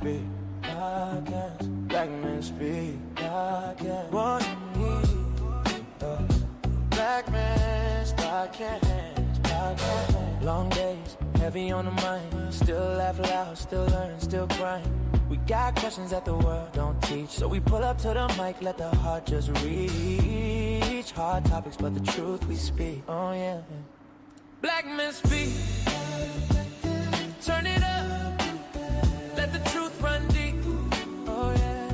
speak podcast. Black men speak podcast. What you need? Black men's podcast. Long days, heavy on the mind. Still laugh loud, still learn, still grind. We got questions that the world don't teach, so we pull up to the mic, let the heart just reach. Hard topics, but the truth we speak. Oh yeah. Black men speak. Turn it up. Let the truth run deep. Oh yeah.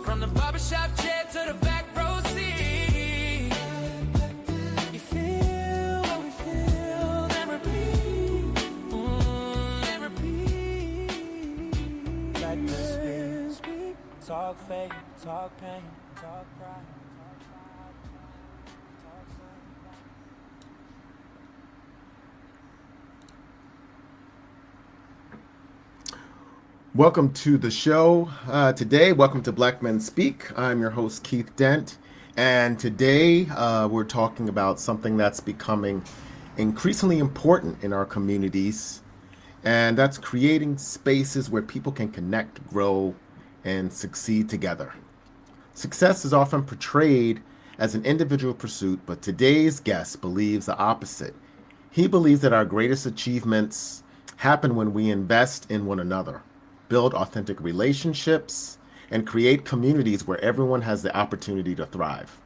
From the barbershop chair to the back row seat. You feel what we feel, then repeat. Then repeat. Black men speak. Talk faith, talk pain, talk pride. Welcome to the show today. Welcome to Black Men Speak. I'm your host, Keith Dent. And today we're talking about something that's becoming increasingly important in our communities. And that's creating spaces where people can connect, grow, and succeed together. Success is often portrayed as an individual pursuit, but today's guest believes the opposite. He believes that our greatest achievements happen when we invest in one another, build authentic relationships, and create communities where everyone has the opportunity to thrive.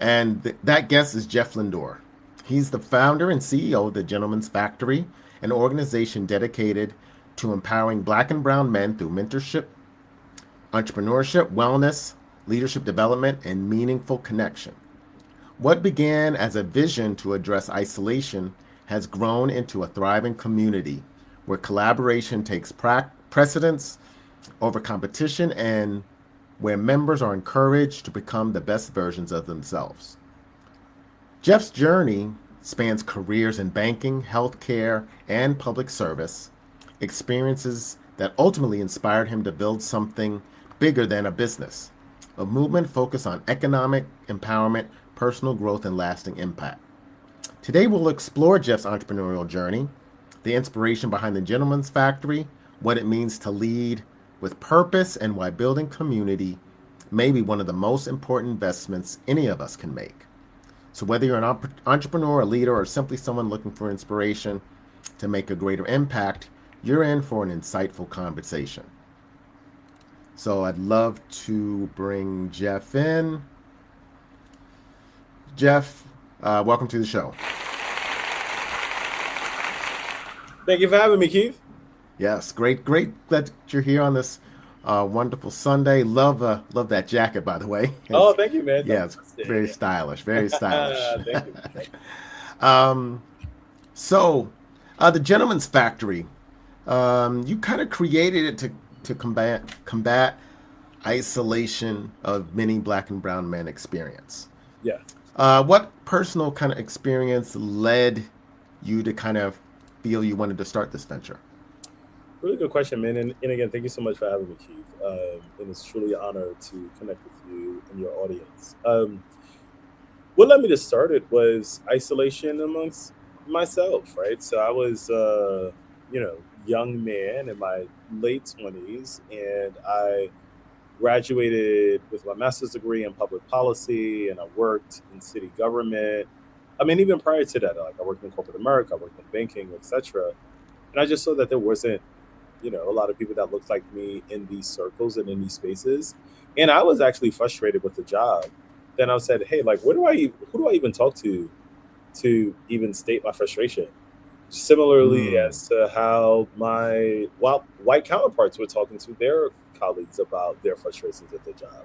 And that guest is Jeff Lindor. He's the founder and CEO of the Gentleman's Factory, an organization dedicated to empowering Black and brown men through mentorship, entrepreneurship, wellness, leadership development, and meaningful connection. What began as a vision to address isolation has grown into a thriving community where collaboration takes precedence over competition and where members are encouraged to become the best versions of themselves. Jeff's journey spans careers in banking, healthcare, and public service, experiences that ultimately inspired him to build something bigger than a business, a movement focused on economic empowerment, personal growth, and lasting impact. Today, we'll explore Jeff's entrepreneurial journey, the inspiration behind the Gentleman's Factory, what it means to lead with purpose, and why building community may be one of the most important investments any of us can make. So whether you're an entrepreneur, a leader, or simply someone looking for inspiration to make a greater impact, you're in for an insightful conversation. So I'd love to bring Jeff in. Jeff, welcome to the show. Thank you for having me, Keith. Yes, great that you're here on this wonderful Sunday. Love that jacket, by the way. Thank you, man. Yeah, it's very stylish, very stylish. Thank you. So, the Gentleman's Factory, you kind of created it to combat isolation of many Black and brown men experience. Yeah. What personal kind of experience led you to kind of feel you wanted to start this venture? Really good question, man. And again, thank you so much for having me, Keith. And it's truly an honor to connect with you and your audience. What led me to start it was isolation amongst myself, right? So I was, young man in my late 20s, and I graduated with my master's degree in public policy, and I worked in city government. I mean, even prior to that, like I worked in corporate America, I worked in banking, etc. And I just saw that there wasn't, a lot of people that looked like me in these circles and in these spaces. And I was actually frustrated with the job. Then I said, hey, like, who do I even talk to even state my frustration? Similarly as to how my white counterparts were talking to their colleagues about their frustrations at their job.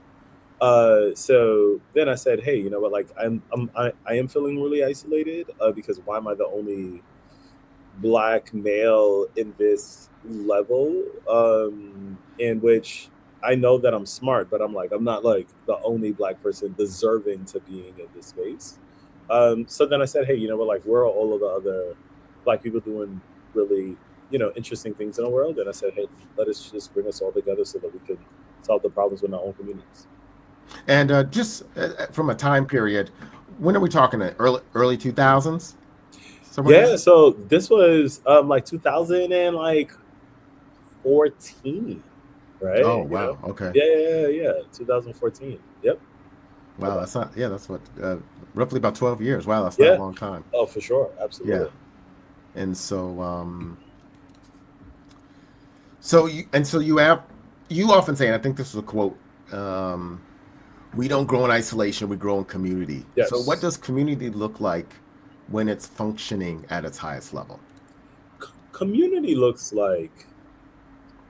So then I said, hey, you know what? Like, I am feeling really isolated because why am I the only Black male in this level? In which I know that I'm smart, but I'm not like the only Black person deserving to being in this space. So then I said, hey, you know what? Like, where are all of the other Black people doing really, interesting things in the world? And I said, hey, let us just bring us all together so that we can solve the problems in our own communities. And just from a time period, when are we talking? Early 2000s? Yeah, so this was like 2000 and like 2014, Oh, right? wow. Okay. Yeah. 2014. Yep. Wow. That's not, yeah, that's what, roughly about 12 years. Wow. That's not a Yeah. long time. Oh, for sure. Yeah. Absolutely. And so, so you have, you often say, and I think this is a quote, um, we don't grow in isolation, we grow in community. So what Yes. does community look like when it's functioning at its highest level? Community looks like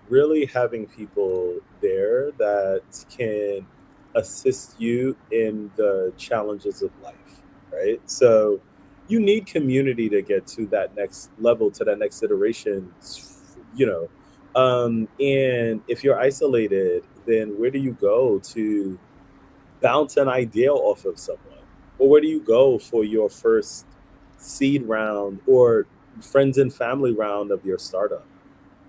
really having people there that can assist you in the challenges of life, right? So you need community to get to that next level, to that next iteration, you know. And if you're isolated, then where do you go to bounce an idea off of someone? Or where do you go for your first seed round or friends and family round of your startup?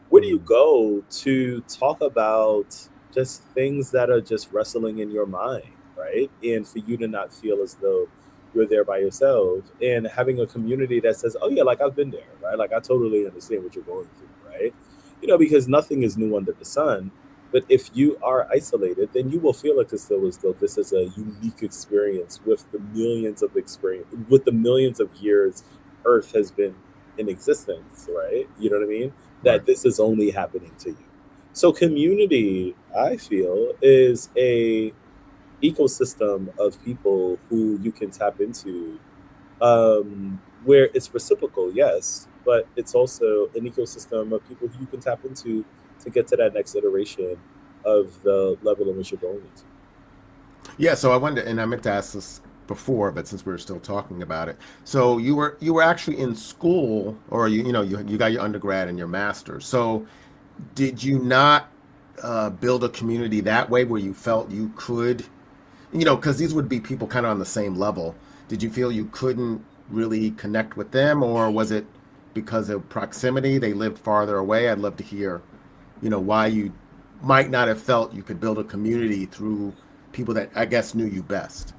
Where do you Mm, go to talk about just things that are just wrestling in your mind, right? And for you to not feel as though you're there by yourself and having a community that says, oh, yeah, like I've been there, right? Like I totally understand what you're going through, right? Because nothing is new under the sun. But if you are isolated, then you will feel like as though this is a unique experience with the millions of years Earth has been in existence, right? You know what I mean? right. That this is only happening to you. So community, I feel, is a ecosystem of people who you can tap into, where it's reciprocal, yes, but it's also an ecosystem of people who you can tap into to get to that next iteration of the level in which you're going into. Yeah, so I wonder, and I meant to ask this before, but since we're still talking about it, so you were actually in school, or you got your undergrad and your master's. So did you not build a community that way where you felt you could, because these would be people kind of on the same level. Did you feel you couldn't really connect with them, or was it because of proximity? They lived farther away. I'd love to hear, why you might not have felt you could build a community through people that I guess knew you best.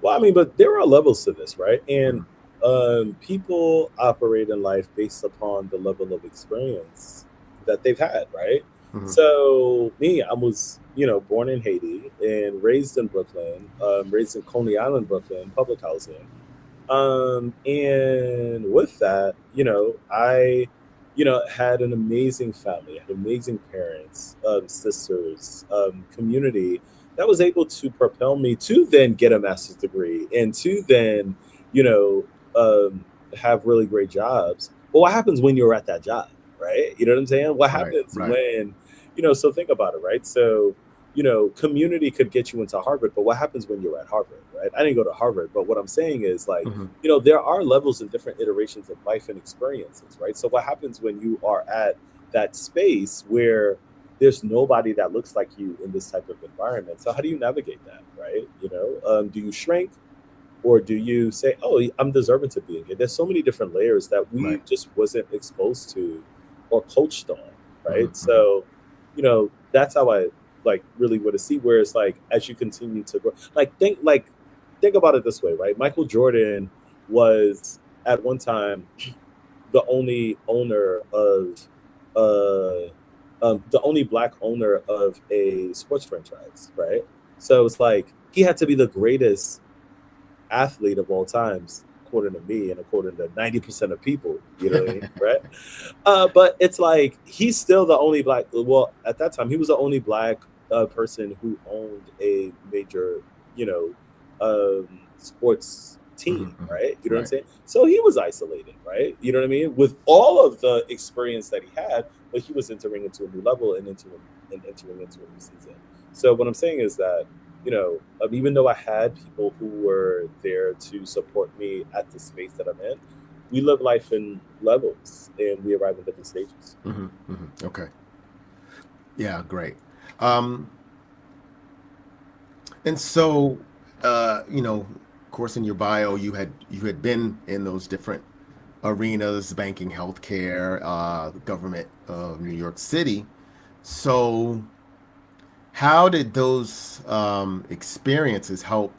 Well, I mean, but there are levels to this, right? And Mhm. people operate in life based upon the level of experience that they've had, right? Mhm. So me, I was, born in Haiti and raised in Brooklyn, raised in Coney Island, Brooklyn, public housing. And with that, I, had an amazing family, had amazing parents, sisters, community that was able to propel me to then get a master's degree and to then, you know, have really great jobs. But what happens when you're at that job, right? You know what I'm saying? What Right, happens right. when, so think about it, right? So, community could get you into Harvard, but what happens when you're at Harvard, right? I didn't go to Harvard, but what I'm saying is like, Hmm. there are levels and different iterations of life and experiences, right? So what happens when you are at that space where there's nobody that looks like you in this type of environment? So how do you navigate that, right? Do you shrink or do you say, oh, I'm deserving to be in here? There's so many different layers that Right. we just wasn't exposed to or coached on, Hmm. right? Hmm. So, that's how I like really want to see where it's like as you continue to grow, think about it this way, right? Michael Jordan was at one time the only owner of the only black owner of a sports franchise, right? So it's like he had to be the greatest athlete of all times, according to me and according to 90% of people, you know what I mean? Right? But it's like he's still the only black. Well, at that time, he was the only black person who owned a major, sports Hmm. team, Hmm. right? You know what I'm Right. saying? So he was isolated, right? You know what I mean? With all of the experience that he had, but he was entering into a new level and entering into a new season. So what I'm saying is that even though I had people who were there to support me at the space that I'm in, we live life in levels and we arrive in different stages. Hmm. Hmm. Okay. Yeah, great. Um, and so, of course, in your bio, you had been in those different arenas: banking, healthcare, the government of New York City. So, how did those experiences help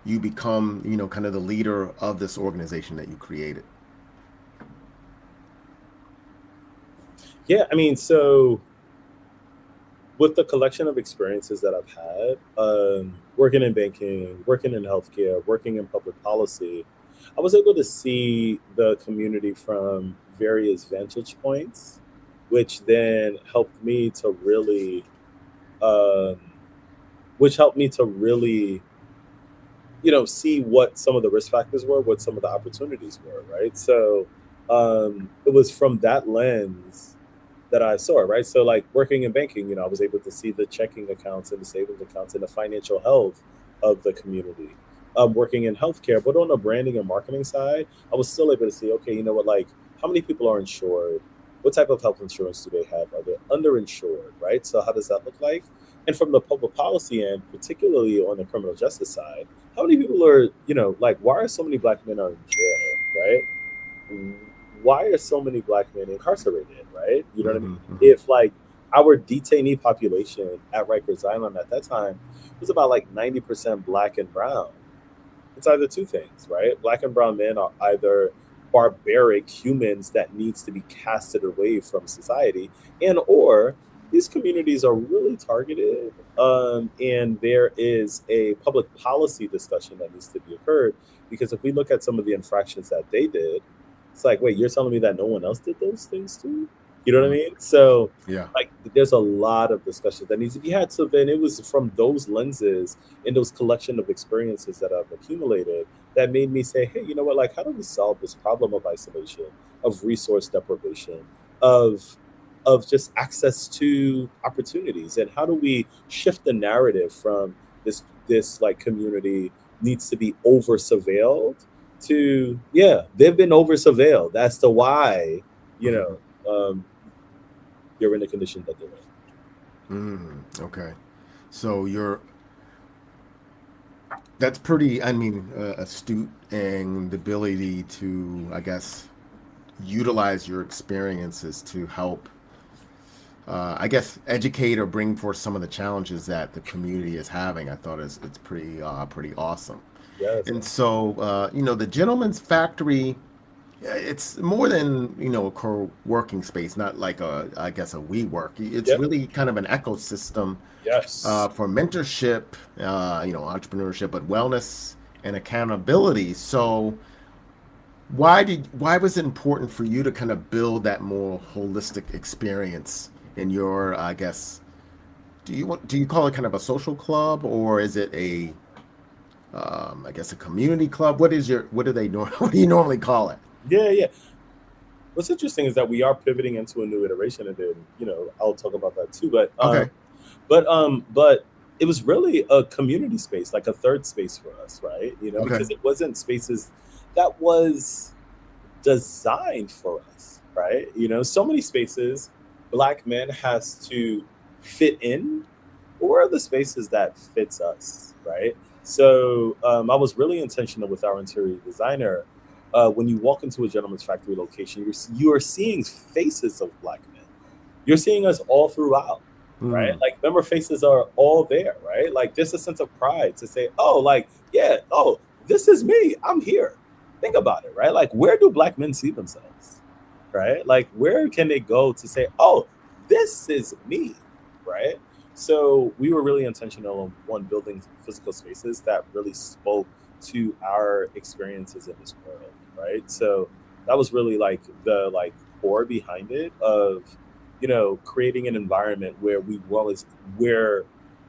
you become, kind of the leader of this organization that you created? Yeah, I mean, so with the collection of experiences that I've had, working in banking, working in healthcare, working in public policy, I was able to see the community from various vantage points, which then helped me to really, um, which helped me to really, see what some of the risk factors were, what some of the opportunities were, right? So it was from that lens that I saw, right? So like working in banking, I was able to see the checking accounts and the savings accounts and the financial health of the community. Working in healthcare, but on the branding and marketing side, I was still able to see, okay, you know what, like how many people are insured? What type of health insurance do they have? Are they underinsured, right? So how does that look like? And from the public policy end, particularly on the criminal justice side, how many people are, like why are so many black men are in jail, right? Why are so many black men incarcerated, right? You know what I mean? Hmm. Hmm. If like our detainee population at Rikers Island at that time was about like 90% black and brown, it's either two things, right? Black and brown men are either barbaric humans that needs to be casted away from society, and or these communities are really targeted, and there is a public policy discussion that needs to be occurred. Because if we look at some of the infractions that they did, it's like, wait, you're telling me that no one else did those things too? You know what I Hmm. mean? So Yeah. like there's a lot of discussion that needs to be had. So then it was from those lenses and those collection of experiences that I've accumulated that made me say, hey, you know what? Like, how do we solve this problem of isolation, of resource deprivation, of just access to opportunities, and how do we shift the narrative from this like community needs to be over surveilled to yeah, they've been over surveilled. That's the why you Hmm. know you're in the condition that they're in. Okay. So that's pretty, I mean, astute, and the ability to, I guess, utilize your experiences to help, I guess, educate or bring forth some of the challenges that the community is having. I thought it's pretty awesome. Yes. And so, the Gentleman's Factory, it's more than a co-working space, not like I guess a WeWork. It's Yep. really kind of an ecosystem Yes. for mentorship, entrepreneurship, but wellness and accountability. So why was it important for you to kind of build that more holistic experience in your, I guess, do you call it kind of a social club, or is it a I guess a community club? What do they what do you normally call it? Yeah, yeah. What's interesting is that we are pivoting into a new iteration, and then I'll talk about that too. But Okay. but it was really a community space, like a third space for us, right? Okay. Because it wasn't spaces that was designed for us, right? So many spaces black men has to fit in, or are the spaces that fits us, right? So I was really intentional with our interior designer. When you walk into a gentleman's factory location, you are seeing faces of black men. You're seeing us all throughout, right? Hmm. Like member faces are all there, right? Like there's a sense of pride to say, oh, like yeah, oh, this is me. I'm here. Think about it, right? Like where do black men see themselves, right? Like where can they go to say, oh, this is me, right? So we were really intentional on one building physical spaces that really spoke to our experiences in this world, right? So that was really like the core behind it of creating an environment where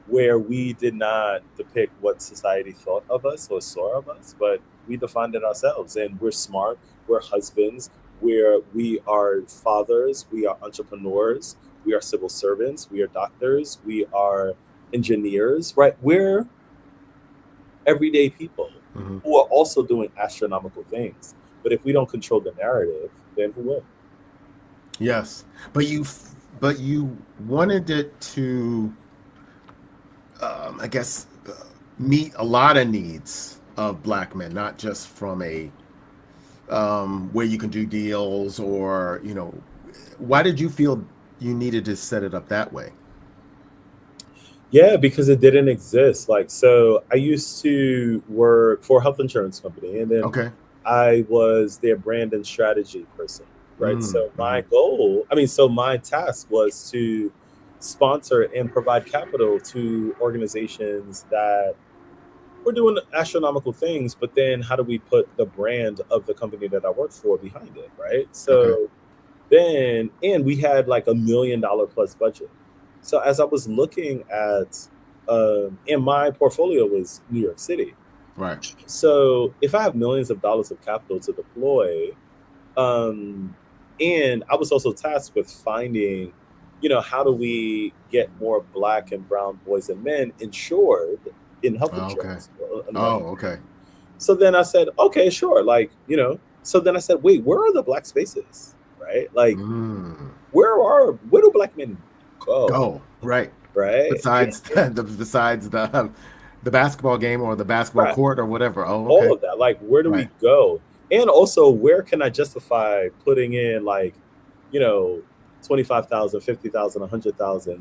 where we did not depict what society thought of us or saw of us, but we defined it ourselves. And we're smart, we're husbands, we are fathers, we are entrepreneurs, we are civil servants, we are doctors, we are engineers, right? We're everyday people Hmm. who are also doing astronomical things. But if we don't control the narrative, then who will? Yes, but you wanted it to, I guess, meet a lot of needs of black men, not just from a where you can do deals, or why did you feel you needed to set it up that way? Yeah, because it didn't exist. Like, so I used to work for a health insurance company, and then Okay. I was their brand and strategy person. right? So my goal, so my task was to sponsor and provide capital to organizations that were doing astronomical things, but then how do we put the brand of the company that I worked for behind it, right? So then, and we had like $1 million plus budget. So as I was looking at, and my portfolio was New York City. Right. So if I have millions of dollars of capital to deploy, and I was also tasked with finding, how do we get more Black and brown boys and men insured in health insurance? Okay. So then I said, okay, sure. Like, so then I said, wait, where are the Black spaces? Right? Like, where do Black men go? Right. Right. Besides the basketball game or the basketball court or whatever. All of that. Like, where do we go? And also, where can I justify putting in like, $25,000, $50,000, $100,000,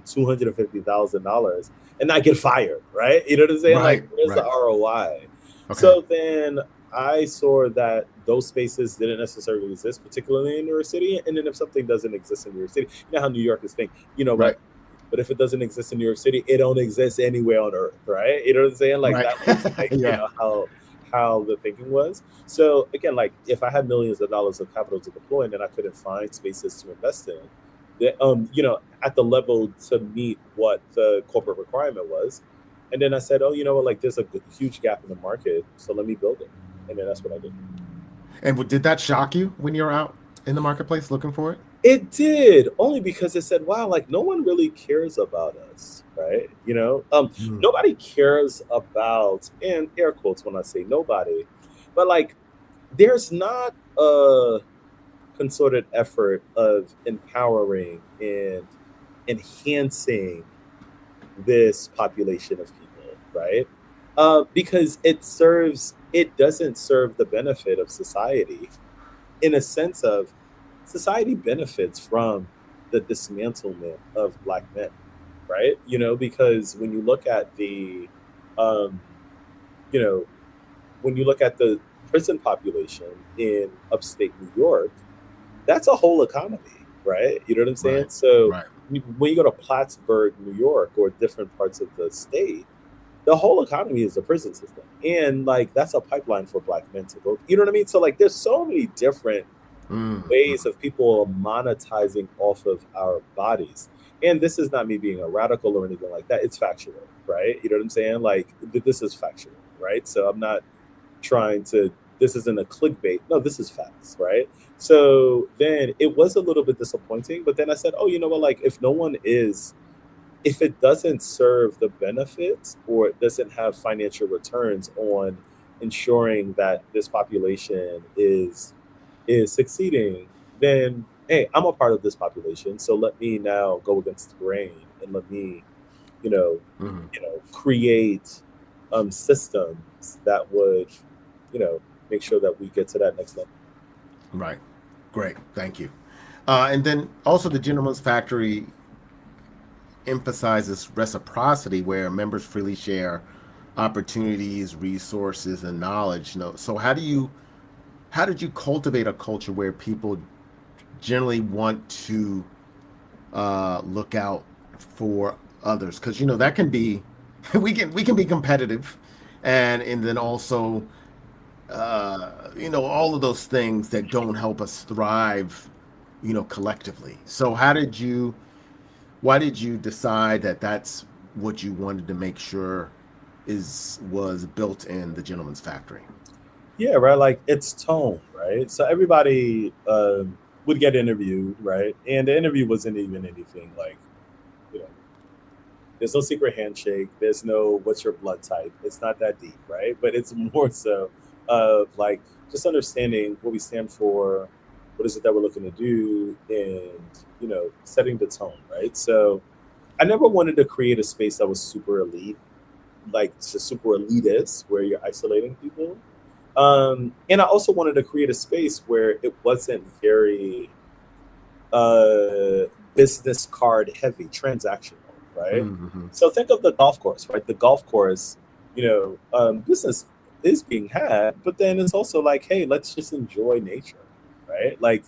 $250,000 and not get fired, right? You know what I'm saying? Like, where's the ROI? Okay. So then I saw that those spaces didn't necessarily exist, particularly in New York City. And then if something doesn't exist in New York City, you know how New Yorkers think, right? But if it doesn't exist in New York City, it don't exist anywhere on earth, right? You know what I'm saying? Like that was like, how the thinking was. So again, like if I had millions of dollars of capital to deploy and then I couldn't find spaces to invest in, at the level to meet what the corporate requirement was. And then I said, oh, you know what, like there's a huge gap in the market, so let me build it. And then that's what I did. And did that shock you when you were out in the marketplace looking for it? It did, only because it said, wow, like no one really cares about us, right? Nobody cares about, and air quotes when I say nobody, but like there's not a concerted effort of empowering and enhancing this population of people, right? Because it doesn't serve the benefit of society in a sense of society benefits from the dismantlement of Black men, right? Because when you look at the, when you look at the prison population in upstate New York, that's a whole economy, right? You know what I'm saying? Right. So when you go to Plattsburgh, New York, or different parts of the state, the whole economy is the prison system. And like, that's a pipeline for Black men to go, you know what I mean? So like, there's so many different ways of people monetizing off of our bodies. And this is not me being a radical or anything like that. It's factual, right? You know what I'm saying? Like, this is factual, right? So I'm not trying to, this isn't a clickbait. No, this is facts, right? So then it was a little bit disappointing, but then I said, oh, you know what? Like, if it doesn't serve the benefits or it doesn't have financial returns on ensuring that this population is succeeding, then hey, I'm a part of this population, so let me now go against the grain and let me, create systems that would, make sure that we get to that next level. Right. Great. Thank you. And then also the Gentleman's Factory emphasizes reciprocity, where members freely share opportunities, resources, and knowledge. So how did you cultivate a culture where people generally want to look out for others? Because that can be we can be competitive, and then also all of those things that don't help us thrive collectively. So why did you decide that that's what you wanted to make sure was built in the Gentleman's Factory? Yeah, right. Like, it's tone, right? So everybody would get interviewed, right? And the interview wasn't even anything like, there's no secret handshake. There's no what's your blood type. It's not that deep, right? But it's more so of like just understanding what we stand for, what is it that we're looking to do, and setting the tone, right? So I never wanted to create a space that was super elite, like just super elitist, where you're isolating people. And I also wanted to create a space where it wasn't very business card heavy, transactional, right? So think of the golf course, right? The golf course, business is being had, but then it's also like, hey, let's just enjoy nature, right? Like,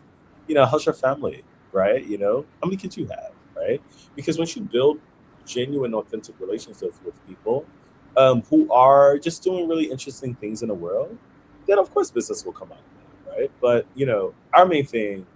how's your family, right? How many kids you have, right? Because once you build genuine, authentic relationships with people who are just doing really interesting things in the world, then of course business will come out of that, right? But our main thing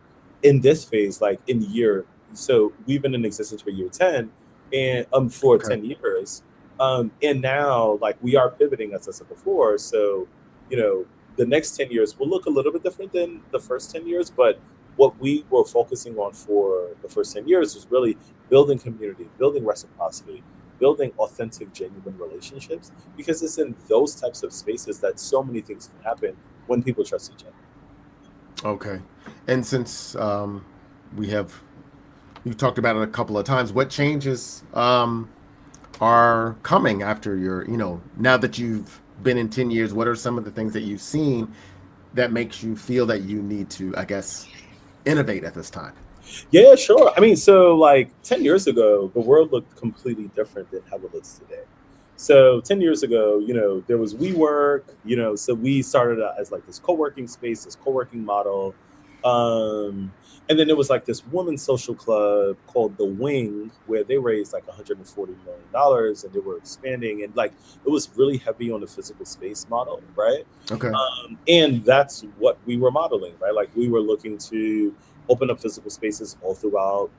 in this phase, like in year, so we've been in existence for year 10, and for Okay. 10 years, and now like we are pivoting, as I said before. So you know the next 10 years will look a little bit different than the first 10 years, but what we were focusing on for the first 10 years was really building community, building reciprocity, building authentic, genuine relationships, because it's in those types of spaces that so many things can happen when people trust each other. Okay. And since we have you talked about it a couple of times, what changes are coming after your, now that you've been in 10 years, what are some of the things that you've seen that makes you feel that you need to, I guess, innovate at this time? Yeah, sure. I mean, so like 10 years ago, the world looked completely different than how it looks today. So 10 years ago, there was WeWork, so we started out as like this co-working space, this co-working model. Um, and then there was like this women's social club called The Wing, where they raised like $140 million, and they were expanding. And like, it was really heavy on the physical space model, right? Okay. And that's what we were modeling, right? Like we were looking to open up physical spaces all throughout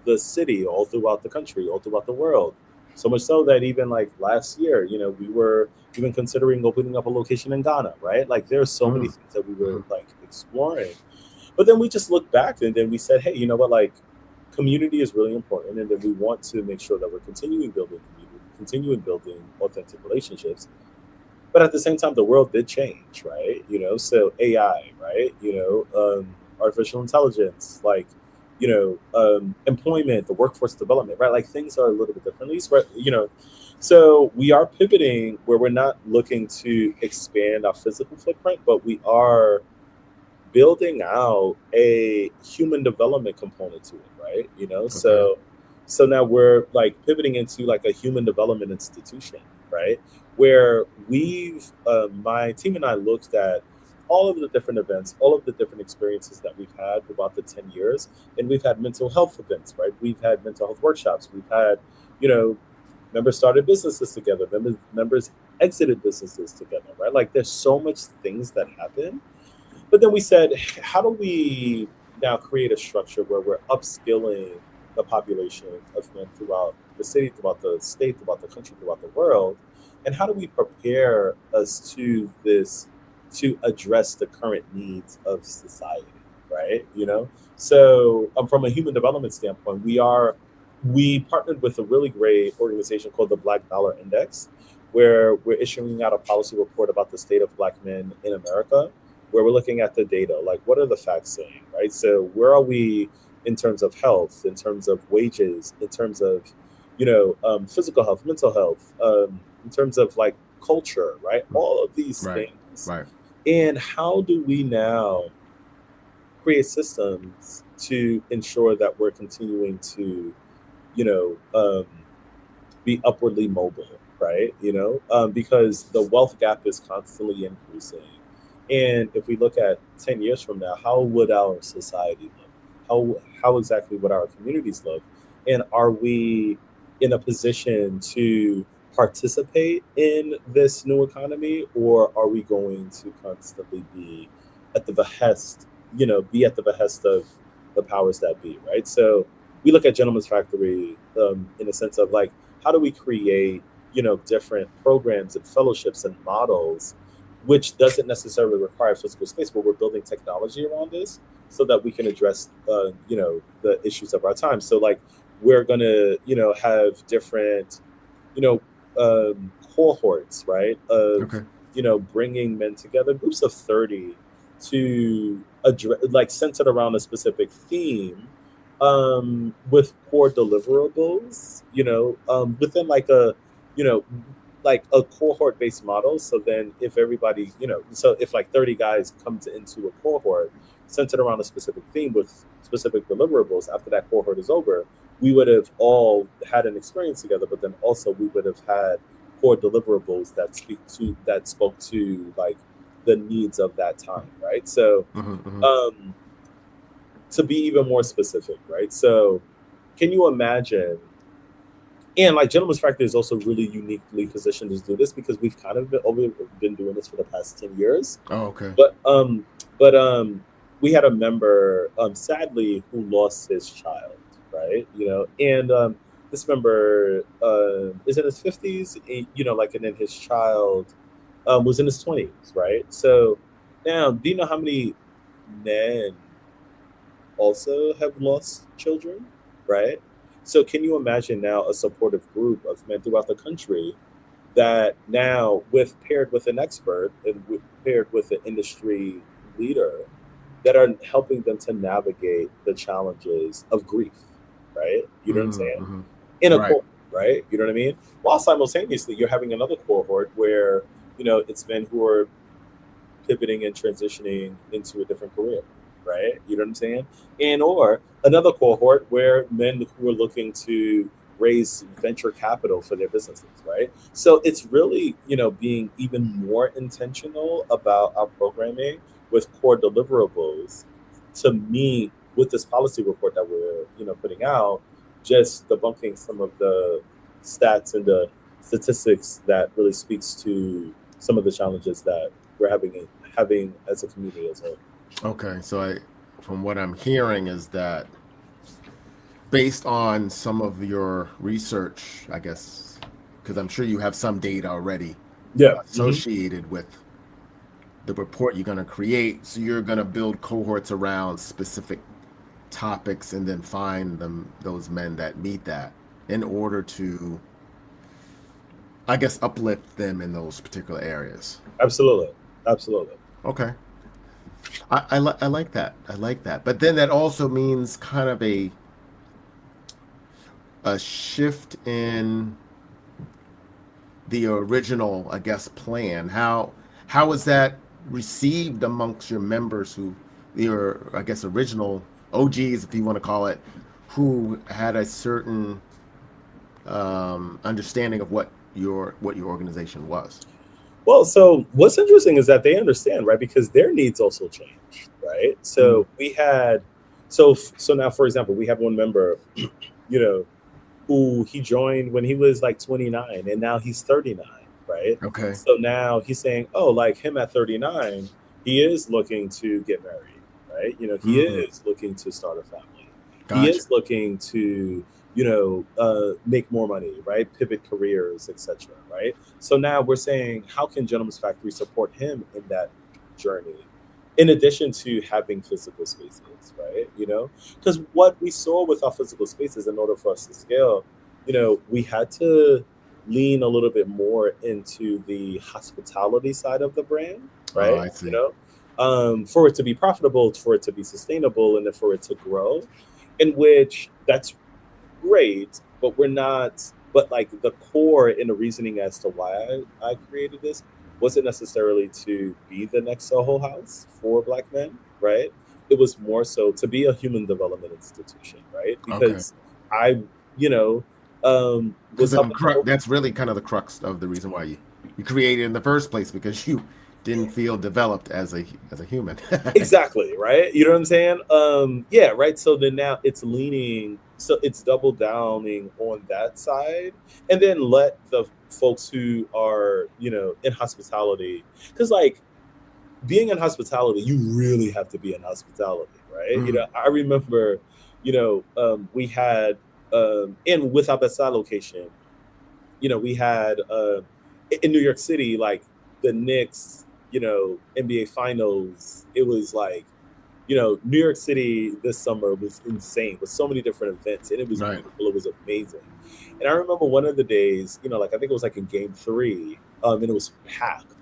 the city, all throughout the country, all throughout the world. So much so that even like last year, we were even considering opening up a location in Ghana, right? Like there are so many Mm. things that we were like exploring. But then we just looked back and then we said, hey, you know what? Like community is really important, and then we want to make sure that we're continuing building community, continuing building authentic relationships. But at the same time, the world did change, right? So AI, right? Artificial intelligence, like, employment, the workforce development, right? Like things are a little bit differently, right? So we are pivoting where we're not looking to expand our physical footprint, but we are building out a human development component to it, right? Okay. So now we're like pivoting into like a human development institution, right? Where my team and I looked at all of the different events, all of the different experiences that we've had throughout the 10 years. And we've had mental health events, right? We've had mental health workshops. We've had, you know, members started businesses together, members exited businesses together, right? Like there's so much things that happen. But then we said, how do we now create a structure where we're upskilling the population of men throughout the city, throughout the state, throughout the country, throughout the world? And how do we prepare us to this to address the current needs of society, right? So from a human development standpoint, we partnered with a really great organization called the Black Dollar Index, where we're issuing out a policy report about the state of Black men in America, where we're looking at the data, like what are the facts saying, right? So where are we in terms of health, in terms of wages, in terms of, physical health, mental health, in terms of like culture, right? All of these Right. things. Right. And how do we now create systems to ensure that we're continuing to, you know, um, be upwardly mobile, right? Because the wealth gap is constantly increasing. And if we look at 10 years from now, how would our society look? How exactly would our communities look? And are we in a position to participate in this new economy, or are we going to constantly be at the behest of the powers that be, right? So we look at Gentleman's Factory in a sense of like, how do we create, different programs and fellowships and models, which doesn't necessarily require physical space, but we're building technology around this so that we can address, the issues of our time. So like, we're gonna, have different, you know, cohorts, right? Of, Okay. bringing men together, groups of 30 to address, like centered around a specific theme, with core deliverables, within like you know, like a cohort based model. So then if everybody, so if like 30 guys come into a cohort centered around a specific theme with specific deliverables, after that cohort is over, we would have all had an experience together, but then also we would have had core deliverables that spoke to like the needs of that time, right? So Hmm. Hmm. um to be even more specific, right? So can you imagine, and like Gentleman's Factory is also really uniquely positioned to do this because we've kind of been doing this for the past 10 years. Oh, okay. But we had a member, sadly, who lost his child, right? And this member is in his 50s, like, and then his child was in his 20s, right? So now, do you know how many men also have lost children, right? So can you imagine now a supportive group of men throughout the country that now, with paired with an expert and paired with an industry leader, that are helping them to navigate the challenges of grief, right? You know what I'm saying? Mm-hmm. In a Right. cohort, right? You know what I mean? While simultaneously, you're having another cohort where, it's men who are pivoting and transitioning into a different career, right? You know what I'm saying? And or another cohort where men who are looking to raise venture capital for their businesses, right? So it's really, being even more intentional about our programming with core deliverables to meet with this policy report that we're, putting out, just debunking some of the stats and the statistics that really speaks to some of the challenges that we're having as a community as a whole. Okay. So from what I'm hearing is that based on some of your research, I guess, because I'm sure you have some data already Yeah. Mhm. associated with the report you're going to create. So you're going to build cohorts around specific topics and then find those men that meet that in order to, I guess, uplift them in those particular areas. Absolutely. Absolutely. Okay. I like that. I like that. But then that also means kind of a shift in the original, I guess, plan. How was that received amongst your members who, your, I guess, original OGs, if you want to call it, who had a certain understanding of what your organization was? Well, so what's interesting is that they understand, right? Because their needs also change, right? So we had, so now, for example, we have one member, who he joined when he was like 29 and now he's 39, right? Okay. So now he's saying, oh, like him at 39, he is looking to get married, right? He is looking to start a family. He Gotcha. is looking to, make more money, right? Pivot careers, etc. Right? So now we're saying, how can Gentleman's Factory support him in that journey? In addition to having physical spaces, right? Because what we saw with our physical spaces, in order for us to scale, we had to lean a little bit more into the hospitality side of the brand, right? Oh, I see. For it to be profitable, for it to be sustainable, and then for it to grow, in which that's great, but we're not, but like the core in the reasoning as to why I created this wasn't necessarily to be the next Soho House for Black men, right? It was more so to be a human development institution, right? Because I, was helping. That's really kind of the crux of the reason why you created in the first place, because you didn't feel developed as a human. Exactly, right? You know what I'm saying? Yeah, right. So then now it's leaning, so it's double downing on that side, and then let the folks who are, in hospitality, because like being in hospitality, you really have to be in hospitality, right? I remember, we had in with our Best Side location, we had in New York City, like the Knicks, NBA Finals. It was like, New York City this summer was insane with so many different events, and it was beautiful. It was amazing. And I remember one of the days, like I think it was like in Game 3, and it was packed.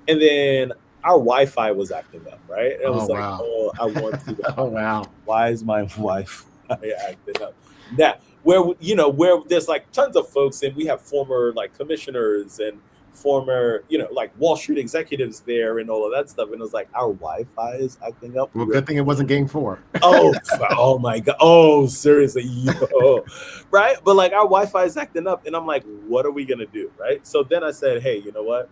And then our Wi-Fi was acting up, right? And I was oh, I want to. Oh wow! Why is my Wi-Fi acting up? Now, where there's like tons of folks, and we have former like commissioners and former, like Wall Street executives there and all of that stuff. And it was like, our Wi-Fi is acting up. Well, good thing it wasn't Game 4. Oh my God. Oh, seriously. Right? But like our Wi-Fi is acting up. And I'm like, what are we going to do? Right? So then I said, hey, you know what?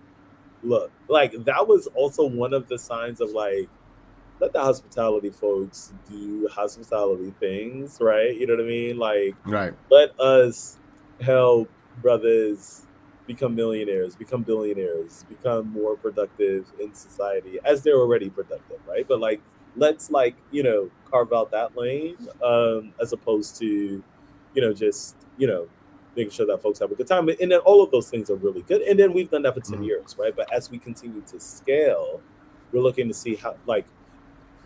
Look, like that was also one of the signs of like, let the hospitality folks do hospitality things, right? You know what I mean? Like, Right. let us help brothers become millionaires, become billionaires, become more productive in society as they're already productive, right? But like, let's like, carve out that lane, as opposed to, just, making sure that folks have a good time. And then all of those things are really good. And then we've done that for 10 Mhm. years, right? But as we continue to scale, we're looking to see how, like,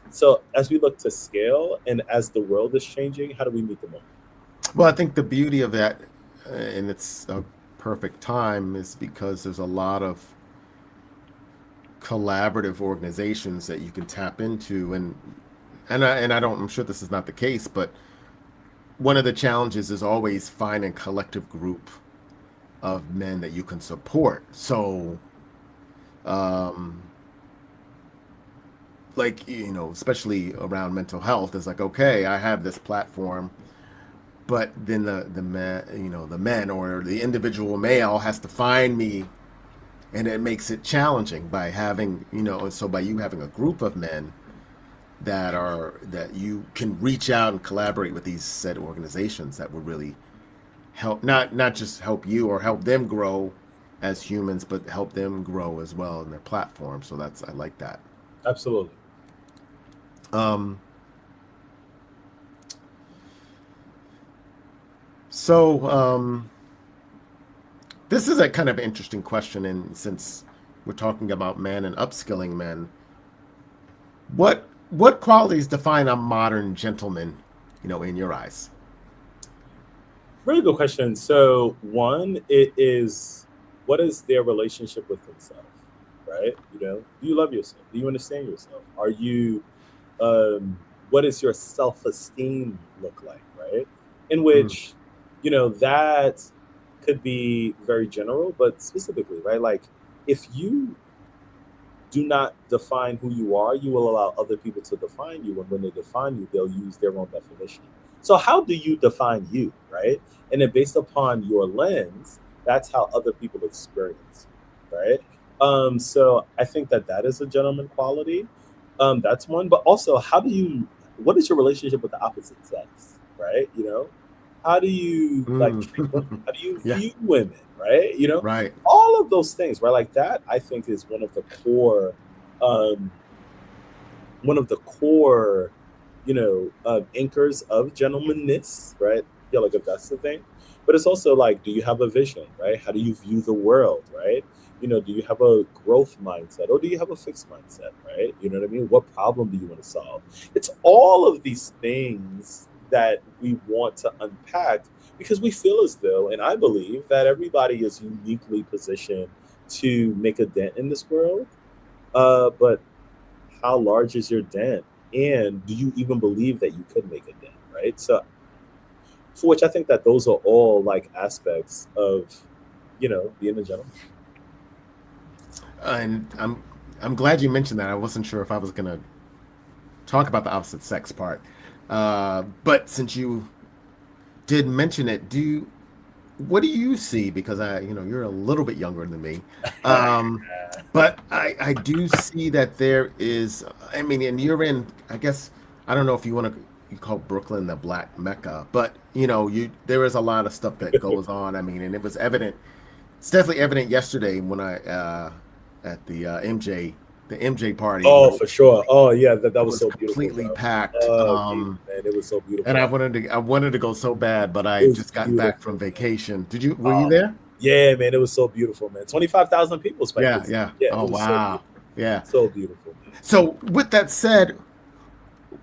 so as we look to scale and as the world is changing, how do we meet the moment? Well, I think the beauty of that, and it's a perfect time, is because there's a lot of collaborative organizations that you can tap into, and I don't, I'm sure this is not the case, but one of the challenges is always find a collective group of men that you can support. So, um, like, especially around mental health, it's like, okay, I have this platform, but then the man, the men or the individual male has to find me, and it makes it challenging by having, so by you having a group of men that you can reach out and collaborate with these said organizations that will really help, not just help you or help them grow as humans, but help them grow as well in their platform. So that's, I like that. Absolutely. Um, so this is a kind of interesting question, and since we're talking about men and upskilling men, what qualities define a modern gentleman, in your eyes? Really good question. So, one, it is, what is their relationship with themselves, right? Do you love yourself? Do you understand yourself? Are you, what does your self esteem look like, right? In Mm, which, that could be very general, but specifically, right? Like, if you do not define who you are, you will allow other people to define you. And when they define you, they'll use their own definition. So, how do you define you, right? And then, based upon your lens, that's how other people experience you, right? So, I think that that is a gentleman quality. That's one. But also, what is your relationship with the opposite sex, right? How do you like treat women? mm. How do you Yeah, view women, right? right. All of those things, right? Like that, I think is um, one of the core, anchors of gentlemanness, right? Yeah, like if that's the thing. But it's also like, do you have a vision, right? How do you view the world, right? Do you have a growth mindset or do you have a fixed mindset, right? You know what I mean? What problem do you want to solve? It's all of these things that we want to unpack because we feel as though, and I believe that everybody is uniquely positioned to make a dent in this world. But how large is your dent? And do you even believe that you could make a dent, right? So, for which I think that those are all like aspects of, being a gentleman. And I'm glad you mentioned that. I wasn't sure if I was gonna talk about the opposite sex part, but since you did mention it, what do you see? Because you're a little bit younger than me, but I do see that there is. I mean, and you're in. I guess I don't know if you want to. You call Brooklyn the Black Mecca, but there is a lot of stuff that goes on. I mean, and it was evident. It's definitely evident yesterday when I at the MJ party Oh, when for sure. Oh, yeah, that it was was so beautiful, completely bro. packed. Oh, geez, man, it was so And beautiful. I wanted to go so bad, but It I was just got back beautiful, from man. vacation. Were you Oh, there? yeah, man, it was so beautiful, man. 25,000 people Yeah, expected. yeah. Yeah, Oh, it was so wow. beautiful. Yeah. So beautiful, man. So with that said,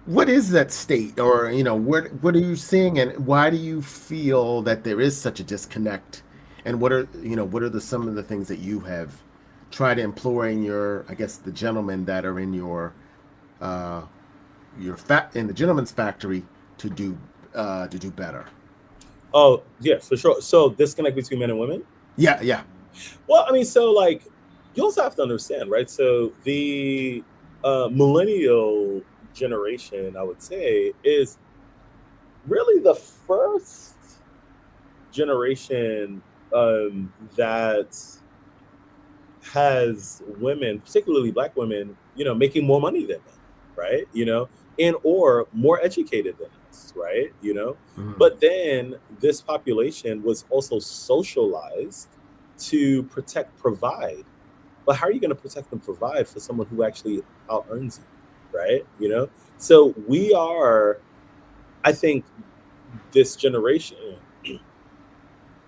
what is that state, or what are you seeing, and why do you feel that there is such a disconnect? And what are the some of the things that you have tried to employ in your, I guess, the gentlemen that are in uh in the gentleman's factory to do better? Oh, yeah, for sure. So disconnect between men and women. Yeah, yeah. Well, I mean, so like you also have to understand, right? So the millennial generation, I would say, is really the first generation that has women, particularly black women, making more money than men. right? And or more educated than us, right? Mhm. But then this population was also socialized to protect, provide. But how are you going to protect and provide for someone who actually out earns you, right? So we are, I think, this generation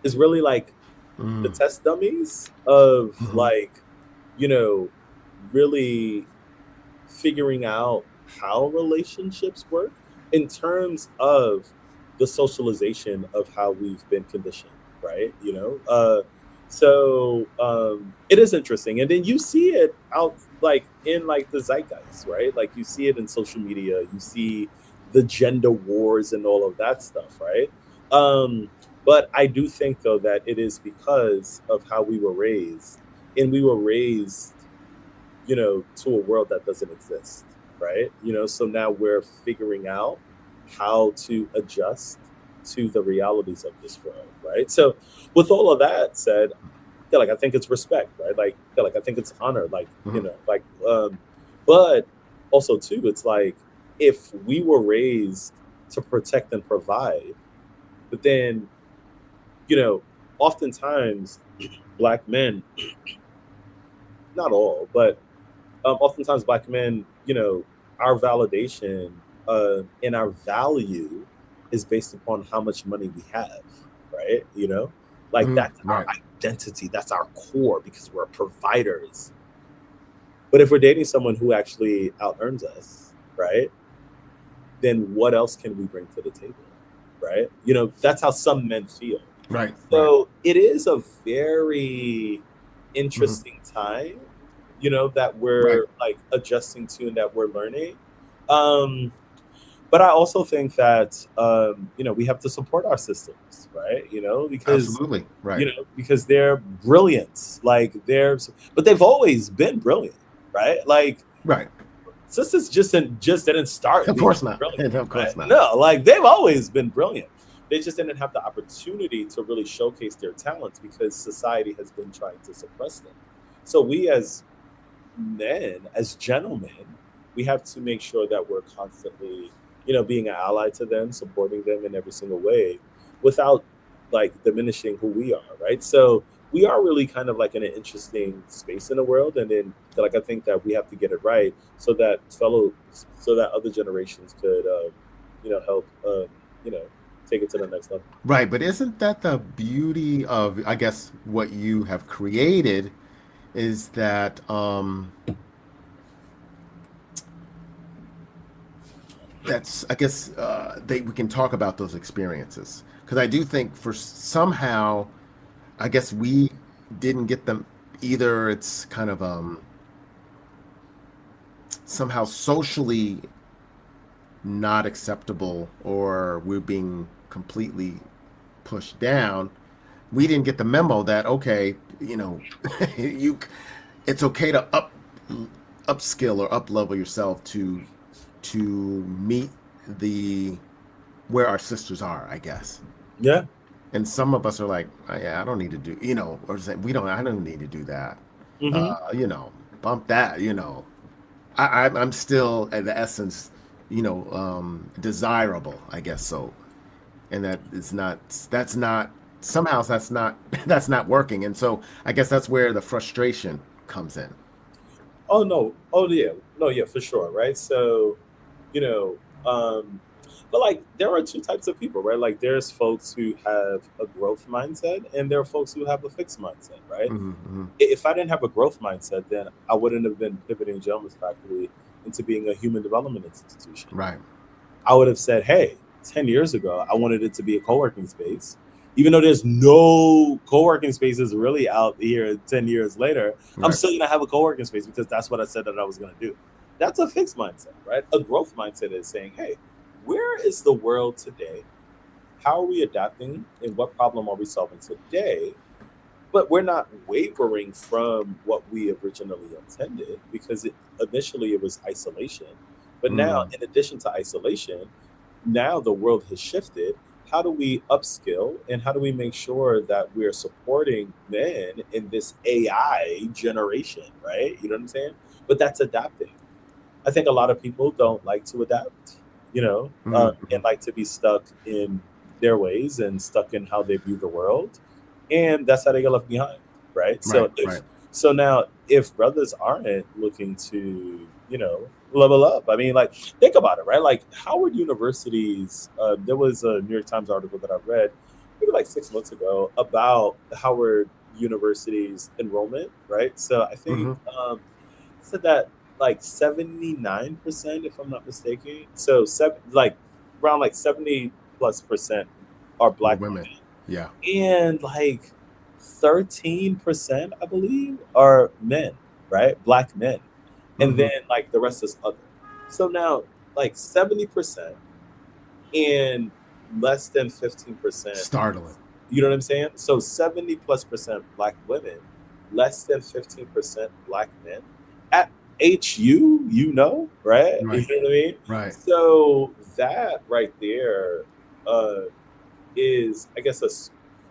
is really like the Mm. test dummies of Mhm. like, you know, really figuring out how relationships work in terms of the socialization of how we've been conditioned, right? So it is interesting, and then you see it out like in like the zeitgeist, right? Like you see it in social media, you see the gender wars and all of that stuff, right? But I do think though that it is because of how we were raised, and we were raised to a world that doesn't exist, right? So now we're figuring out how to adjust to the realities of this world, right? So, with all of that said, yeah, like I think it's respect, right? Like, yeah, like I think it's honor, like Mhm. but also too, it's like if we were raised to protect and provide, but then you know, oftentimes black men, not all, but oftentimes black men, our validation and our value is based upon how much money we have, right? Like Mhm. that's our Right. identity, that's our core because we're providers. But if we're dating someone who actually out earns us, right, then what else can we bring to the table, right? That's how some men feel. Right. Right. So it is a very Mhm. interesting time, that Right. we're like adjusting to and that we're learning. Um, but I also think that we have to support our systems, right? Absolutely. Right. Because they're brilliant, like but they've always been brilliant, right? Like Right. sisters just didn't start Of being course not. brilliant, Of right? course not. No, like they've always been brilliant. They just didn't have the opportunity to really showcase their talents because society has been trying to suppress them. So we as men, as gentlemen, we have to make sure that we're constantly, being an ally to them, supporting them in every single way without like diminishing who we are, right? So we are really kind of like in an interesting space in the world. And then like I think that we have to get it right so that other generations could help take it to the next level. Right. But isn't that the beauty of, I guess, what you have created is that that's, I guess, we can talk about those experiences because I do think for somehow, I guess we didn't get them either. It's kind of somehow socially not acceptable or we're being completely pushed down. We didn't get the memo that okay, you it's okay to upskill or up level yourself to meet the where our sisters are, I guess. Yeah. And some of us are like, oh, yeah, I don't need to do, or say, I don't need to do that. Hmm. You know, bump that, I'm still at the essence, desirable, I guess so. And that's not, somehow that's not, that's not working. And so I guess that's where the frustration comes in. Oh no. Oh yeah. No, yeah, for sure. Right. So, you know, but like there are two types of people, right? Like there's folks who have a growth mindset and there are folks who have a fixed mindset, right? Hmm. If I didn't have a growth mindset, then I wouldn't have been pivoting Gentleman's Factory into being a human development institution. Right. I would have said, hey, 10 years ago, I wanted it to be a co-working space. Even though there's no co-working spaces really out here 10 years later, I'm Right. still going to have a co-working space because that's what I said that I was going to do. That's a fixed mindset, right? A growth mindset is saying, hey, where is the world today? How are we adapting? And what problem are we solving today? But we're not wavering from what we originally intended because initially it was isolation. But now, Mm. in addition to isolation, now the world has shifted. How do we upskill and how do we make sure that we're supporting men in this AI generation, right? You know what I'm saying? But that's adapting. I think a lot of people don't like to adapt, and like to be stuck in their ways and stuck in how they view the world, and that's how they get left behind, right? Right, So if right. so now if brothers aren't looking to level up, I mean, like, think about it, right? Like Howard universities, there was a New York Times article that I read maybe like 6 months ago about Howard University's enrollment, right? So I think Mm-hmm. said that like 79%, if I'm not mistaken. So like around like 70+% are Or black women. women, Yeah. and like 13%, I believe, are men, right? Black men, and Mm-hmm. then like the rest is other. So now like 70% and less than 15%. Startling. You know what I'm saying? So 70+% black women, less than 15% black men at HU, right? You Right, know what I mean? right. So that right there uh, is, I guess,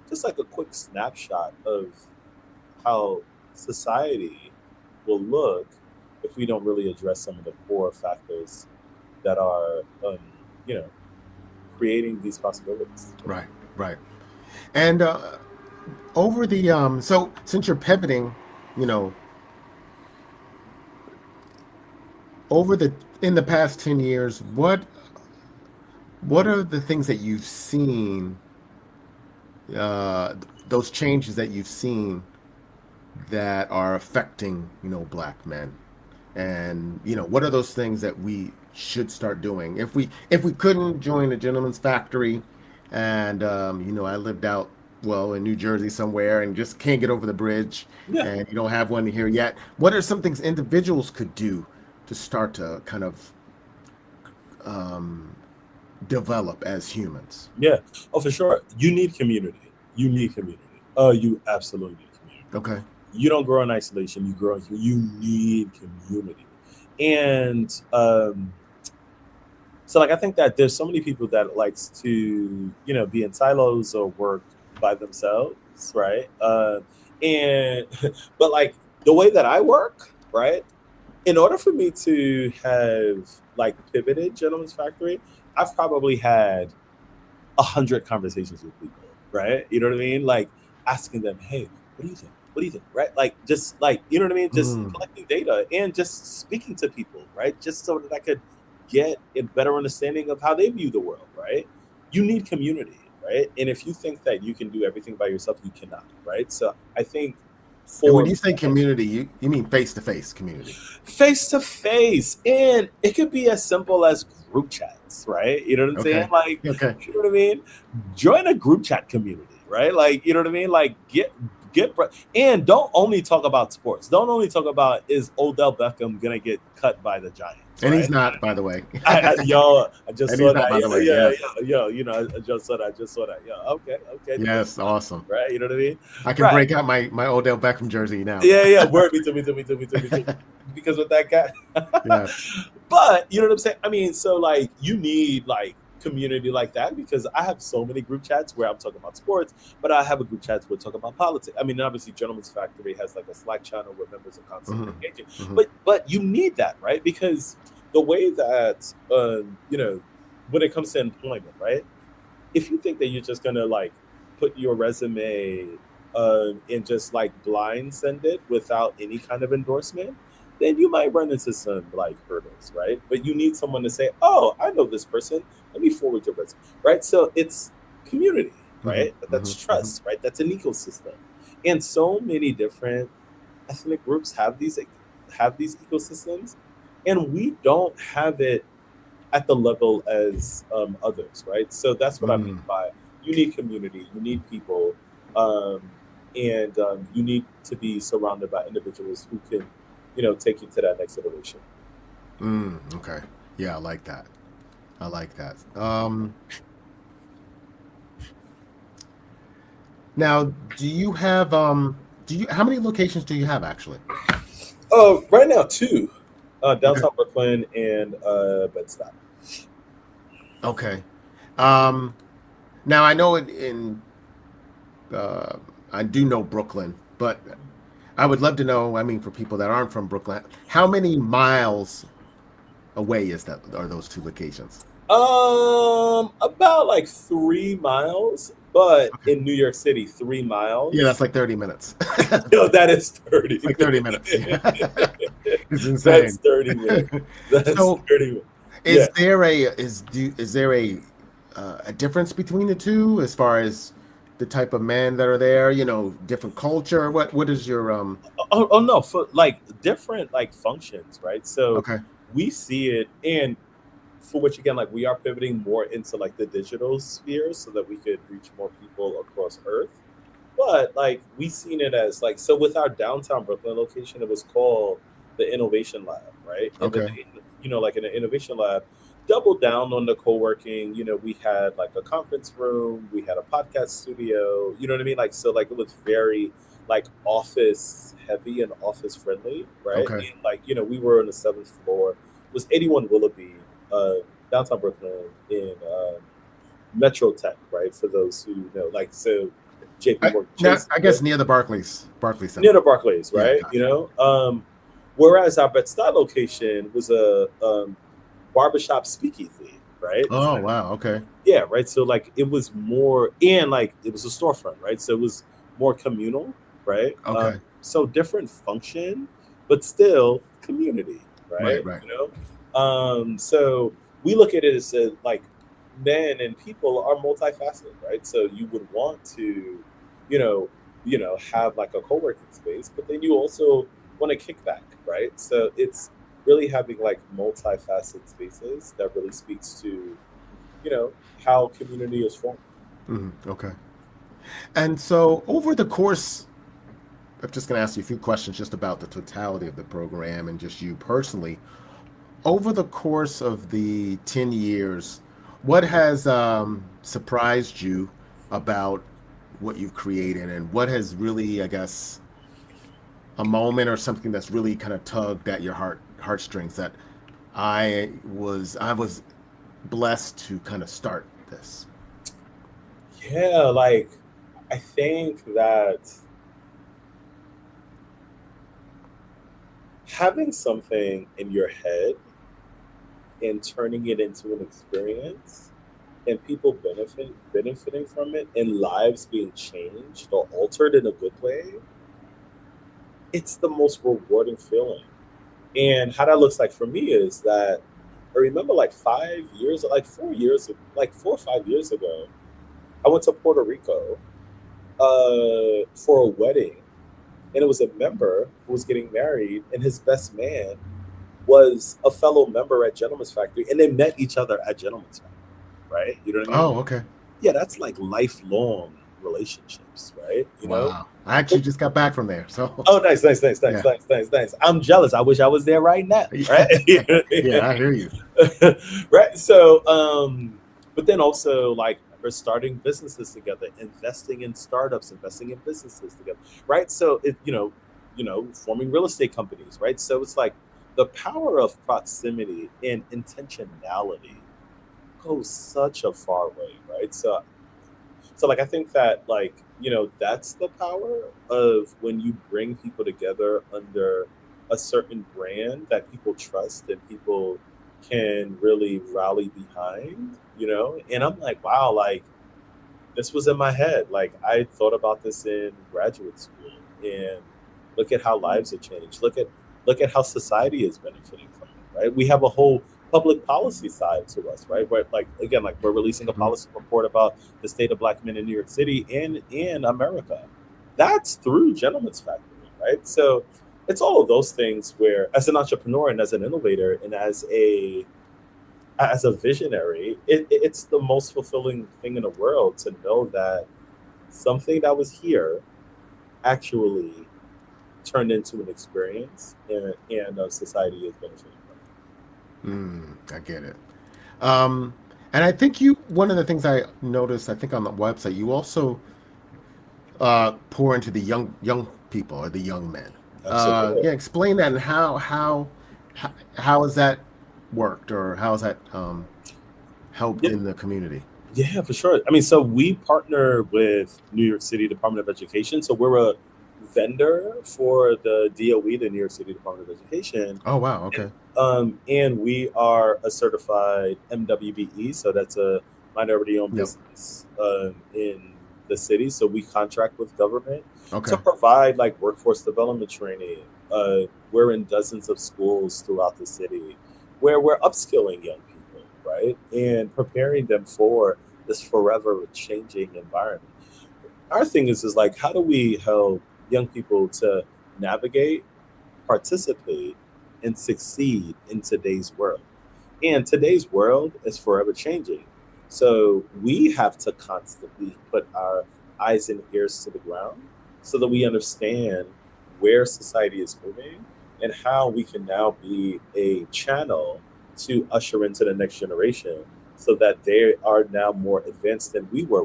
just like a quick snapshot of how society will look if we don't really address some of the core factors that are, you know, creating these possibilities. Right, right. And over the so since you're pivoting, you know, over the in the past 10 years, what are the things that you've seen, uh those changes that you've seen that are affecting, black men? And, what are those things that we should start doing? If we couldn't join a gentleman's factory, and I lived out, well, in New Jersey somewhere, and just can't get over the bridge, Yeah. and you don't have one here yet, what are some things individuals could do to start to kind of um, develop as humans? Yeah. Oh, for sure. You need community. You need community. You absolutely need community. Okay. You don't grow in isolation. You grow. You need community, and so like I think that there's so many people that likes to be in silos or work by themselves, right? And but like the way that I work, right? In order for me to have like pivoted Gentleman's Factory, I've probably had 100 conversations with people, right? You know what I mean? Like asking them, hey, what do you think? What do you think? Right? Like just like, you know what I mean? Just Mm. collecting data and just speaking to people, right? Just so that I could get a better understanding of how they view the world, right? You need community, right? And if you think that you can do everything by yourself, you cannot, right? So I think And when for you say community, you mean face-to-face community? face to face, and it could be as simple as group chats, right? You know what I'm saying? Okay. Like, Okay. you know what I mean? Join a group chat community, right? Like, you know what I mean? Like, and don't only talk about sports. Don't only talk about, is Odell Beckham gonna get cut by the Giants, And he's right? not, by the way. I just And saw he's that. not, by the way. Yeah, Yes. yeah, yeah. I just saw that. I just saw that. Yeah, okay, okay. Yes. Awesome. Right? You know what I mean? I can Right. break out my Odell Beckham jersey now. Yeah, yeah. Word, me too, me too, me too, me too, me too. Because with that guy. Yes. But you know what I'm saying? I mean, so like you need like community like that, because I have so many group chats where I'm talking about sports, but I have a group chat where I talk about politics. I mean, obviously, Gentleman's Factory has like a Slack channel where members are constantly Mhm. engaging. Mhm. But you need that, right? Because the way that when it comes to employment, right? If you think that you're just gonna like put your resume and just like blind send it without any kind of endorsement, then you might run into some like hurdles, right? But you need someone to say, "Oh, I know this person. Let me forward your resume," right? So it's community, Mhm. right? That's Mhm. Mhm. trust, right? That's an ecosystem, and so many different ethnic groups have these ecosystems, and we don't have it at the level as others, right? So that's what I mean Mm. by you need community, you need people, um, and you need to be surrounded by individuals who can, take you to that next iteration. Okay. Yeah, I like that. I like that. Now, do you have how many locations do you have actually? Right now, two, Okay. downtown Brooklyn and Bed-Stuy. Okay. Um, Now I know uh, I do know Brooklyn, but I would love to know. I mean, for people that aren't from Brooklyn, how many miles away are those two locations? About like 3 miles, but Okay. in New York City, Yeah, 3 miles. that's like 30 minutes. No, that is 30 It's like 30 minutes. minutes. Yeah. It's That's insane. 30 minutes. That's So 30 minutes. Yeah. is there a difference between the two as far as the type of men that are there, different culture? What is your Oh no, for like different like functions, right? So okay. we see it, and for which again, like we are pivoting more into like the digital sphere so that we could reach more people across Earth. But like we seen it as like so with our downtown Brooklyn location, it was called the Innovation Lab, right? And then Okay. like in the Innovation Lab, doubled down on the co-working. We had like a conference room, we had a podcast studio. You know what I mean? Like so, like it was very like office heavy and office friendly, right? Okay. And like we were on the seventh floor. It was 81 Willoughby, downtown Brooklyn in Metro Tech, right? For those who know, like so. JP Morgan Chase, I guess near the Barclays near Center. the Barclays, Yeah, right? gotcha. Whereas our Bed-Stuy location was a barbershop speakeasy, right? Oh, wow. Okay. Yeah, right. So like it was more, and like it was a storefront, right? So it was more communal, right? Okay. So different function, but still community, Right, right? right. So we look at it as like men and people are multifaceted, right? So you would want to, you know, have like a co-working space, but then you also want to kick back, right? So it's really having like multifaceted spaces that really speaks to, how community is formed. Okay. And so over the course, I'm just going to ask you a few questions just about the totality of the program and just you personally. Over the course of the 10 years, what has surprised you about what you've created, and what has really, I guess, a moment or something that's really kind of tugged at your heartstrings that I was blessed to kind of start this? Yeah, like I think that having something in your head and turning it into an experience and people benefiting from it and lives being changed or altered in a good way, it's the most rewarding feeling. And how that looks like for me is that I remember like 5 years, like 4 years, like 4 or 5 years ago, I went to Puerto Rico for a wedding, and it was a member who was getting married, and his best man was a fellow member at Gentleman's Factory, and they met each other at Gentleman's Factory, right? You know what I mean? Oh, okay. Yeah, that's like lifelong relationships, right? Wow. I actually just got back from there, so Oh, nice, nice, nice, nice, yeah. nice, nice, nice. I'm jealous. I wish I was there right now, right? Yeah, I hear you. Right. So, but then also like we're starting businesses together, investing in startups, investing in businesses together, right? So forming real estate companies, right? So it's like the power of proximity and intentionality goes such a far way, right? So like I think that like that's the power of when you bring people together under a certain brand that people trust and people can really rally behind, and I'm like, wow, like this was in my head, like I thought about this in graduate school, and look at how lives have changed, look at how society is benefiting from it, right? We have a whole public policy side to us, right? But like again, like we're releasing a Mhm. policy report about the state of black men in New York City and in America. That's through Gentleman's Factory, right? So it's all of those things where as an entrepreneur and as an innovator and as a visionary, it's the most fulfilling thing in the world to know that something that was here actually turned into an experience, and society is benefiting I get it. And I think one of the things I noticed, I think on the website, you also pour into the young people or the young men. from it. Absolutely. Yeah, explain that and how has that worked, or how has that helped Yeah, in the community? yeah, for sure. I mean, so we partner with New York City Department of Education. So we're a vendor for the DOE, the New York City Department of Education. Oh, wow. Okay. And we are a certified MWBE, so that's a minority-owned Yep. business in the city. So we contract with government Okay. to provide like workforce development training. We're in dozens of schools throughout the city where we're upskilling young people, right, and preparing them for this forever changing environment. Our thing is like, how do we help young people to navigate, participate, and succeed in today's world? And today's world is forever changing. So we have to constantly put our eyes and ears to the ground so that we understand where society is moving and how we can now be a channel to usher into the next generation so that they are now more advanced than we were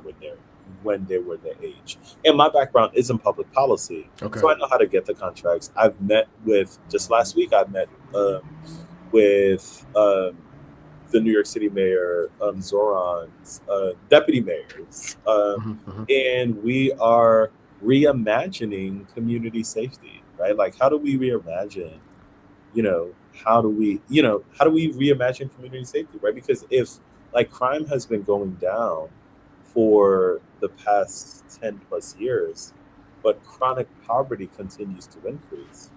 when they were their age. And my background is in public policy. Okay. So I know how to get the contracts. I've met with, just last week, I met with the New York City mayor, Zoran's deputy mayors, and we are reimagining community safety, right? Like, how do we reimagine, how do we reimagine community safety, right? Because if like crime has been going down for the past 10 plus years, but chronic poverty continues to increase,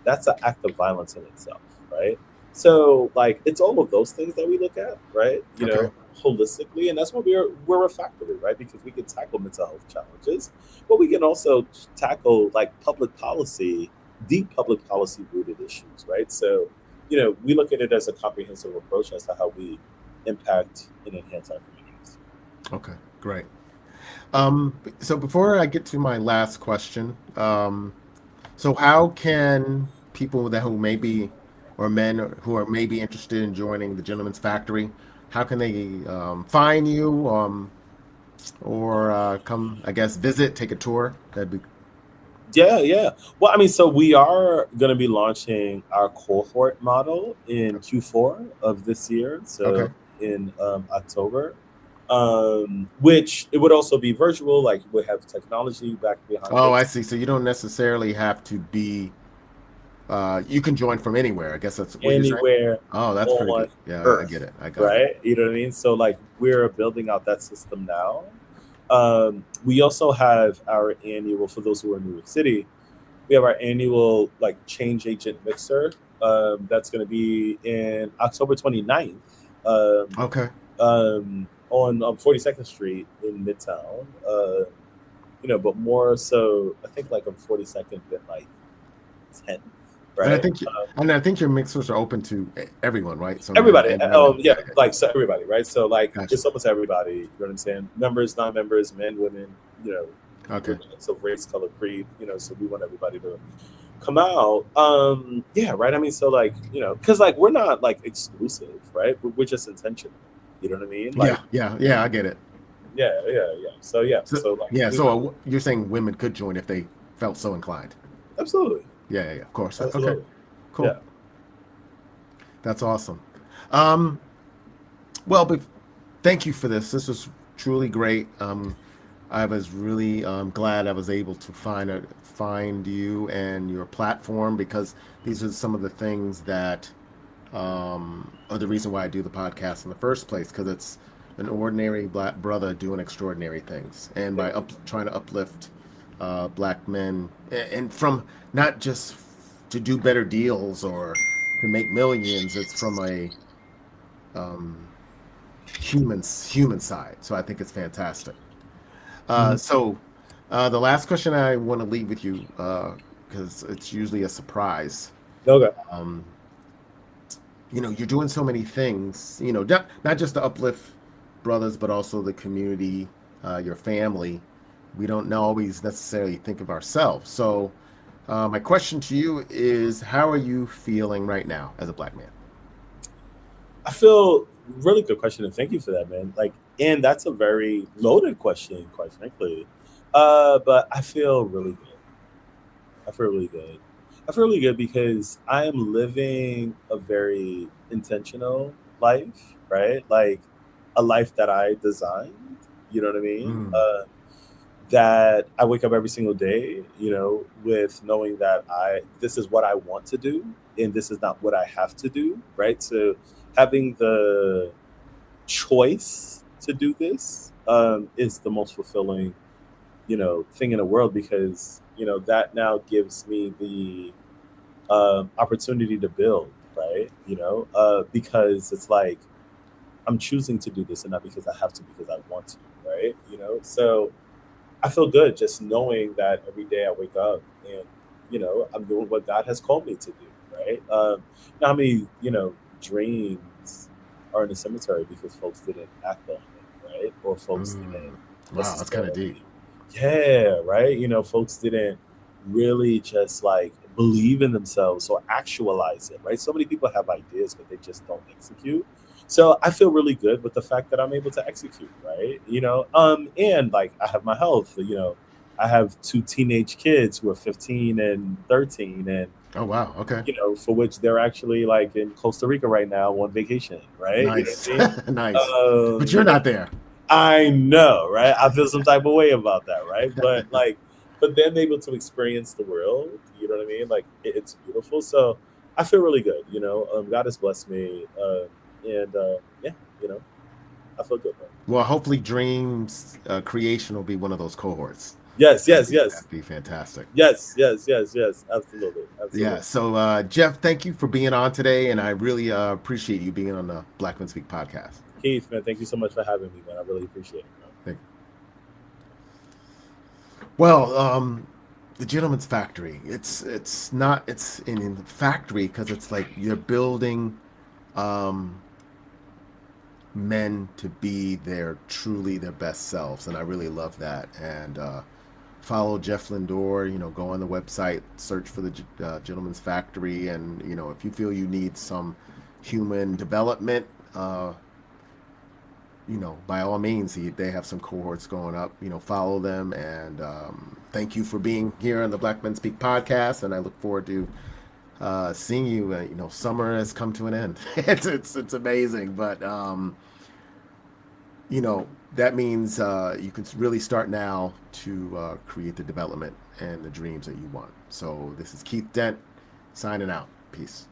that's an act of violence in itself, right? So like it's all of those things that we look at, right? Okay. Holistically, and that's why we're a factory, right? Because we can tackle mental health challenges, but we can also tackle like public policy, deep public policy rooted issues, right? So, we look at it as a comprehensive approach as to how we impact and enhance our communities. Okay, great. So before I get to my last question, so how can people who may be, or men who are maybe interested in joining the Gentleman's Factory, how can they find you, or come, I guess, visit, take a tour? That'd be Yeah. Well, I mean, so we are going to be launching our cohort model in Q4 of this year. So okay. in October, which it would also be virtual, like we have technology back behind Oh, it. I see. So you don't necessarily have to be. You can join from anywhere. I guess that's what you're saying. Anywhere Oh, that's pretty on good. Yeah, I Earth, get it. I got it. right? You know what I mean? So like we're building out that system now. We also have our annual, for those who are in New York City, we have our annual like change agent mixer. That's going to be in October 29th. Okay. On 42nd Street in Midtown. But more so, I think like on 42nd than like 10th, right? And I think your mixers are open to everyone, right? So Everybody. yeah. Like so everybody, right? So like Gotcha. it's almost everybody. You know what I'm saying? Members, non-members, men, women. Okay. So race, color, creed. So we want everybody to come out. Yeah, right. I mean, so like because like we're not like exclusive, right? We're just intentional. You know what I mean? Like, yeah. I get it. Yeah. So So you're saying women could join if they felt so inclined? Absolutely. Yeah. Of course. Absolutely. Okay. Cool. Yeah. That's awesome. Well, but thank you for this. This was truly great. I was really glad I was able to find you and your platform, because these are some of the things that are the reason why I do the podcast in the first place, because it's an ordinary Black brother doing extraordinary things, and by trying to uplift Black men, and from not just to do better deals or to make millions. It's from a human side. So I think it's fantastic. So the last question I want to leave with you, because it's usually a surprise. Okay. You're doing so many things, not just to uplift brothers, but also the community, your family. We don't always necessarily think of ourselves. So my question to you is, how are you feeling right now as a Black man? I feel really good question, and thank you for that, man. Like, and that's a very loaded question, quite frankly. But I feel really good. I feel really good because I am living a very intentional life, right? Like a life that I designed. You know what I mean? that I wake up every single day, with knowing that this is what I want to do and this is not what I have to do, right? So having the choice to do this is the most fulfilling, thing in the world, because that now gives me the opportunity to build, right? Because it's like I'm choosing to do this and not because I have to, because I want to, right? So I feel good just knowing that every day I wake up and I'm doing what God has called me to do, right? Now how many dreams are in the cemetery because folks didn't act on it, right? Or folks didn't Wow, that's kind of deep. necessarily, yeah, right. Folks didn't really just like believe in themselves or actualize it, right? So many people have ideas, but they just don't execute. So I feel really good with the fact that I'm able to execute, right? And like I have my health, I have two teenage kids who are 15 and 13, and Oh, wow. Okay. for which they're actually like in Costa Rica right now on vacation, right? You know Nice. what I mean? Nice. But you're You know, not there. I know, right? I feel some type of way about that, right? But then able to experience the world, you know what I mean? Like it's beautiful. So I feel really good, God has blessed me, and yeah, I feel good, man. Well, hopefully Dreams Creation will be one of those cohorts. Yes, yes, yes, That'd be fantastic. yes, yes, yes, yes. Absolutely, Yeah. absolutely. So, Jeff, thank you for being on today, and I really appreciate you being on the Black Men Speak podcast. Keith, man, thank you so much for having me, man. I really appreciate it, man. Thank you. Well, the Gentleman's Factory. It's not. It's in the factory because it's like you're building men to be truly their best selves, and I really love that. And follow Jeff Lindor. Go on the website, search for the Gentleman's Factory, and if you feel you need some human development, by all means, they have some cohorts going up. Follow them, and thank you for being here on the Black Men Speak podcast. And I look forward to seeing you. Summer has come to an end. it's amazing, but that means you can really start now to create the development and the dreams that you want. So this is Keith Dent signing out. Peace.